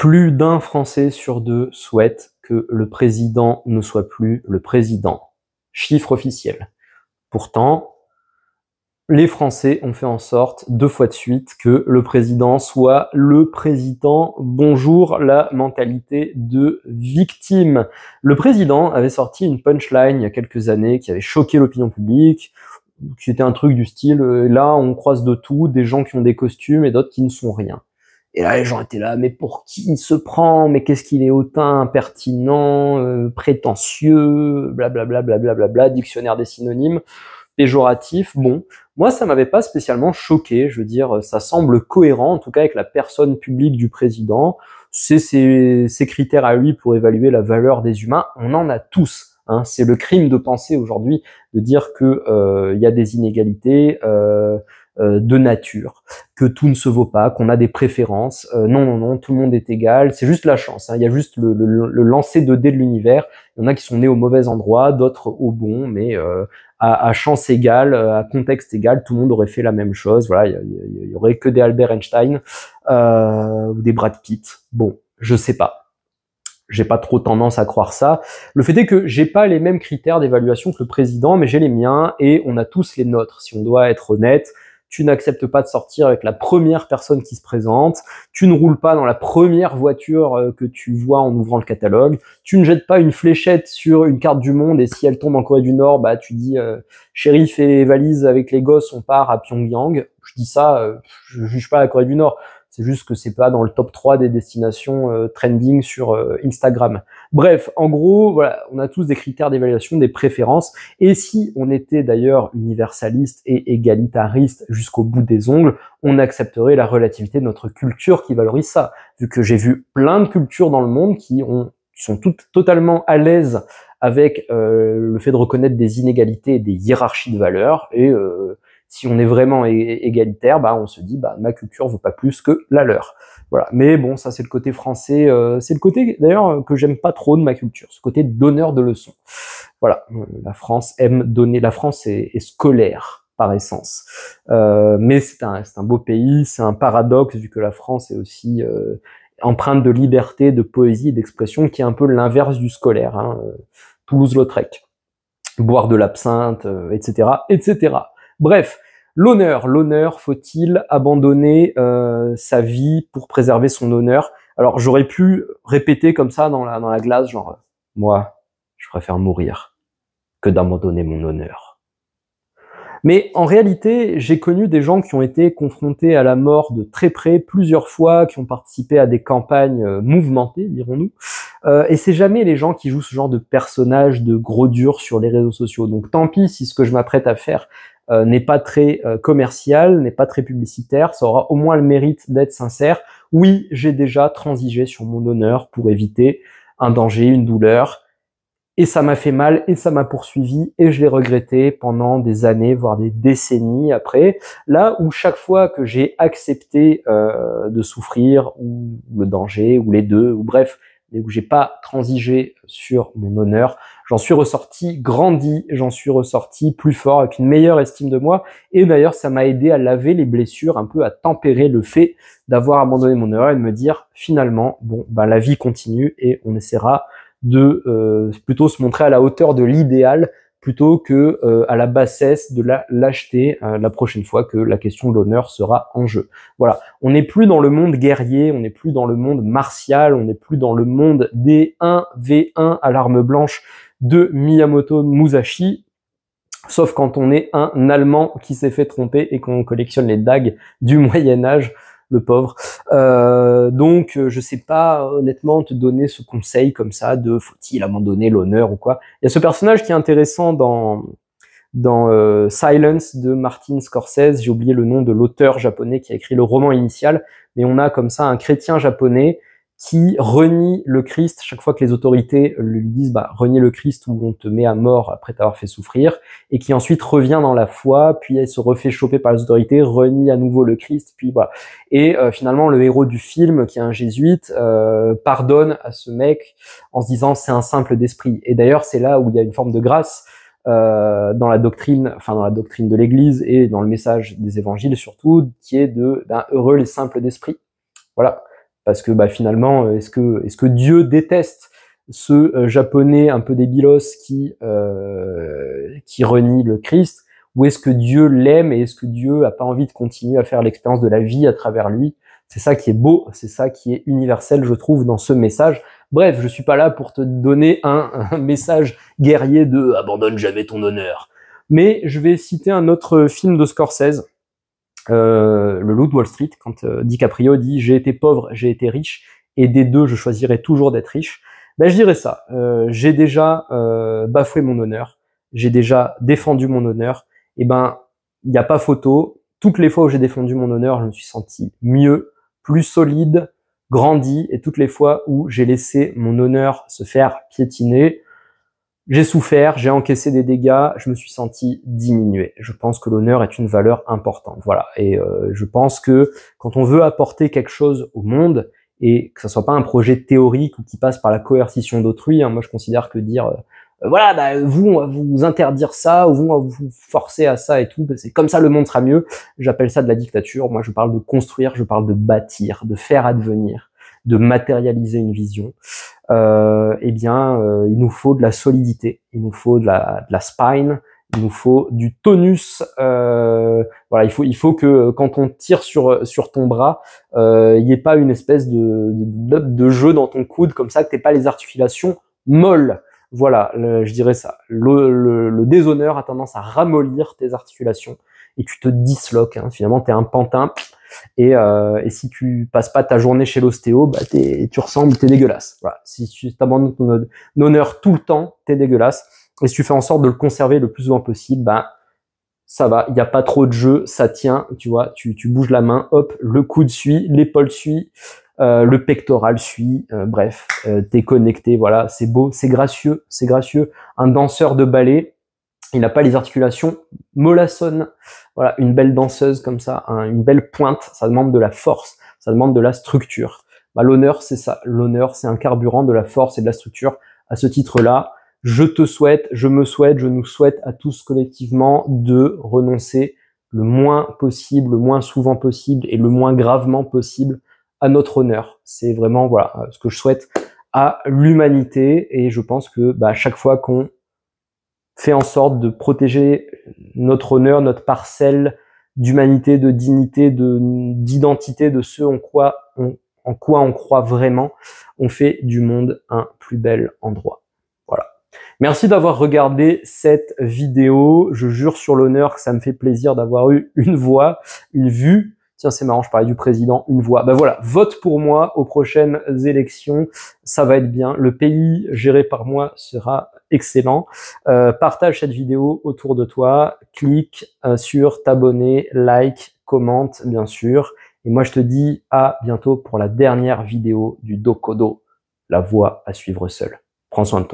Plus d'un Français sur deux souhaite que le président ne soit plus le président. Chiffre officiel. Pourtant, les Français ont fait en sorte, 2 fois de suite, que le président soit le président. Bonjour la mentalité de victime. Le président avait sorti une punchline il y a quelques années qui avait choqué l'opinion publique, qui était un truc du style là on croise de tout, des gens qui ont des costumes et d'autres qui ne sont rien. Et là les gens étaient là, mais pour qui il se prend, mais qu'est-ce qu'il est hautain, impertinent, prétentieux, blablabla, blablabla, dictionnaire des synonymes, péjoratif. Bon, moi ça m'avait pas spécialement choqué, je veux dire, ça semble cohérent, en tout cas avec la personne publique du président, c'est ses critères à lui pour évaluer la valeur des humains, on en a tous. Hein, c'est le crime de penser aujourd'hui de dire que y a des inégalités de nature, que tout ne se vaut pas, qu'on a des préférences. Non, non, non, tout le monde est égal. C'est juste la chance. Hein. Il y a juste le lancer de dés de l'univers. Il y en a qui sont nés au mauvais endroit, d'autres au bon, mais à chance égale, à contexte égal, tout le monde aurait fait la même chose. Voilà, il y aurait que des Albert Einstein ou des Brad Pitt. Bon, je sais pas. J'ai pas trop tendance à croire ça. Le fait est que j'ai pas les mêmes critères d'évaluation que le président, mais j'ai les miens et on a tous les nôtres. Si on doit être honnête, tu n'acceptes pas de sortir avec la première personne qui se présente, tu ne roules pas dans la première voiture que tu vois en ouvrant le catalogue, tu ne jettes pas une fléchette sur une carte du monde et si elle tombe en Corée du Nord, bah tu dis chérie fais les valises avec les gosses, on part à Pyongyang. Je dis ça, je juge pas la Corée du Nord. C'est juste que c'est pas dans le top 3 des destinations trending sur Instagram. Bref, en gros, voilà, on a tous des critères d'évaluation, des préférences. Et si on était d'ailleurs universaliste et égalitariste jusqu'au bout des ongles, on accepterait la relativité de notre culture qui valorise ça. Vu que j'ai vu plein de cultures dans le monde qui sont toutes totalement à l'aise avec le fait de reconnaître des inégalités et des hiérarchies de valeurs et si on est vraiment égalitaire, bah on se dit bah ma culture vaut pas plus que la leur. Voilà. Mais bon, ça c'est le côté français, c'est le côté d'ailleurs que j'aime pas trop de ma culture, ce côté donneur de leçons. Voilà, la France aime donner, la France est scolaire par essence. Mais c'est un beau pays, c'est un paradoxe vu que la France est aussi empreinte de liberté, de poésie, d'expression, qui est un peu l'inverse du scolaire. Hein. Toulouse-Lautrec, boire de l'absinthe, etc., etc. Bref, l'honneur, faut-il abandonner sa vie pour préserver son honneur? Alors j'aurais pu répéter comme ça dans la glace, genre moi, je préfère mourir que d'abandonner mon honneur. Mais en réalité, j'ai connu des gens qui ont été confrontés à la mort de très près plusieurs fois, qui ont participé à des campagnes mouvementées, dirons-nous. Et c'est jamais les gens qui jouent ce genre de personnage de gros dur sur les réseaux sociaux. Donc tant pis si ce que je m'apprête à faire n'est pas très commercial, n'est pas très publicitaire, ça aura au moins le mérite d'être sincère. Oui, j'ai déjà transigé sur mon honneur pour éviter un danger, une douleur, et ça m'a fait mal, et ça m'a poursuivi, et je l'ai regretté pendant des années, voire des décennies après. Là où chaque fois que j'ai accepté de souffrir, ou le danger, ou les deux, ou bref, et où j'ai pas transigé sur mon honneur, j'en suis ressorti grandi, j'en suis ressorti plus fort, avec une meilleure estime de moi, et d'ailleurs ça m'a aidé à laver les blessures, un peu à tempérer le fait d'avoir abandonné mon honneur, et de me dire finalement, bon, bah la vie continue, et on essaiera de plutôt se montrer à la hauteur de l'idéal, plutôt que à la bassesse de la lâcheté la prochaine fois que la question de l'honneur sera en jeu. Voilà, on n'est plus dans le monde guerrier, on n'est plus dans le monde martial, on n'est plus dans le monde des 1v1 à l'arme blanche de Miyamoto Musashi, sauf quand on est un Allemand qui s'est fait tromper et qu'on collectionne les dagues du Moyen-Âge, le pauvre. Donc, je sais pas honnêtement te donner ce conseil comme ça de faut-il abandonner l'honneur ou quoi. Il y a ce personnage qui est intéressant dans Silence de Martin Scorsese, j'ai oublié le nom de l'auteur japonais qui a écrit le roman initial, mais on a comme ça un chrétien japonais qui renie le Christ chaque fois que les autorités lui disent bah renie le Christ ou on te met à mort après t'avoir fait souffrir, et qui ensuite revient dans la foi, puis elle se refait choper par les autorités, renie à nouveau le Christ, puis voilà. Et finalement le héros du film, qui est un jésuite, pardonne à ce mec en se disant c'est un simple d'esprit. Et d'ailleurs c'est là où il y a une forme de grâce dans la doctrine de l'Église et dans le message des évangiles surtout, qui est de heureux les simples d'esprit. Voilà. parce que bah, finalement, est-ce que Dieu déteste ce japonais un peu débilos qui renie le Christ, ou est-ce que Dieu l'aime et est-ce que Dieu a pas envie de continuer à faire l'expérience de la vie à travers lui? C'est ça qui est beau, c'est ça qui est universel, je trouve, dans ce message. Bref, je suis pas là pour te donner un message guerrier de « abandonne jamais ton honneur ». Mais je vais citer un autre film de Scorsese, Le Loup de Wall Street, quand DiCaprio dit « j'ai été pauvre, j'ai été riche, et des deux, je choisirai toujours d'être riche ». Ben, je dirais ça. J'ai déjà bafoué mon honneur, j'ai déjà défendu mon honneur. Et ben, il n'y a pas photo. Toutes les fois où j'ai défendu mon honneur, je me suis senti mieux, plus solide, grandi. Et toutes les fois où j'ai laissé mon honneur se faire piétiner, j'ai souffert, j'ai encaissé des dégâts, je me suis senti diminué. Je pense que l'honneur est une valeur importante. Voilà. Et je pense que quand on veut apporter quelque chose au monde, et que ça soit pas un projet théorique ou qui passe par la coercition d'autrui, hein, moi je considère que dire voilà, bah, vous, on va vous interdire ça, ou vous, on va vous forcer à ça et tout, bah, c'est comme ça le monde sera mieux. J'appelle ça de la dictature. Moi je parle de construire, je parle de bâtir, de faire advenir, de matérialiser une vision. Eh bien, il nous faut de la solidité, il nous faut de la spine, il nous faut du tonus. Voilà, il faut que quand on tire sur ton bras, il n'y ait pas une espèce de jeu dans ton coude comme ça, que t'aies pas les articulations molles. Voilà, je dirais ça. Le déshonneur a tendance à ramollir tes articulations et tu te disloques. Hein. Finalement, t'es un pantin. Et si tu passes pas ta journée chez l'ostéo, bah tu ressembles, t'es dégueulasse. Voilà. Si tu t'abandonnes ton honneur tout le temps, t'es dégueulasse. Et si tu fais en sorte de le conserver le plus souvent possible, bah ça va. Il n'y a pas trop de jeu, ça tient. Tu vois, tu bouges la main, hop, le coude suit, l'épaule suit, le pectoral suit. Bref, t'es connecté. Voilà, c'est beau, c'est gracieux, c'est gracieux. Un danseur de ballet, il n'a pas les articulations mollassonnes. Voilà, une belle danseuse comme ça, une belle pointe, ça demande de la force, ça demande de la structure. Bah, l'honneur, c'est ça. L'honneur, c'est un carburant de la force et de la structure. À ce titre-là, je te souhaite, je me souhaite, je nous souhaite à tous collectivement de renoncer le moins possible, le moins souvent possible et le moins gravement possible à notre honneur. C'est vraiment voilà ce que je souhaite à l'humanité, et je pense que bah, à chaque fois qu'on fait en sorte de protéger notre honneur, notre parcelle d'humanité, de dignité, d'identité, de ce en quoi on croit vraiment, on fait du monde un plus bel endroit. Voilà. Merci d'avoir regardé cette vidéo. Je jure sur l'honneur que ça me fait plaisir d'avoir eu une voix, une vue. Tiens, c'est marrant, je parlais du président, une voix. Ben voilà, vote pour moi aux prochaines élections. Ça va être bien. Le pays géré par moi sera excellent. Partage cette vidéo autour de toi. Clique sur t'abonner, like, commente, bien sûr. Et moi, je te dis à bientôt pour la dernière vidéo du Dokodo, la voie à suivre seule. Prends soin de toi.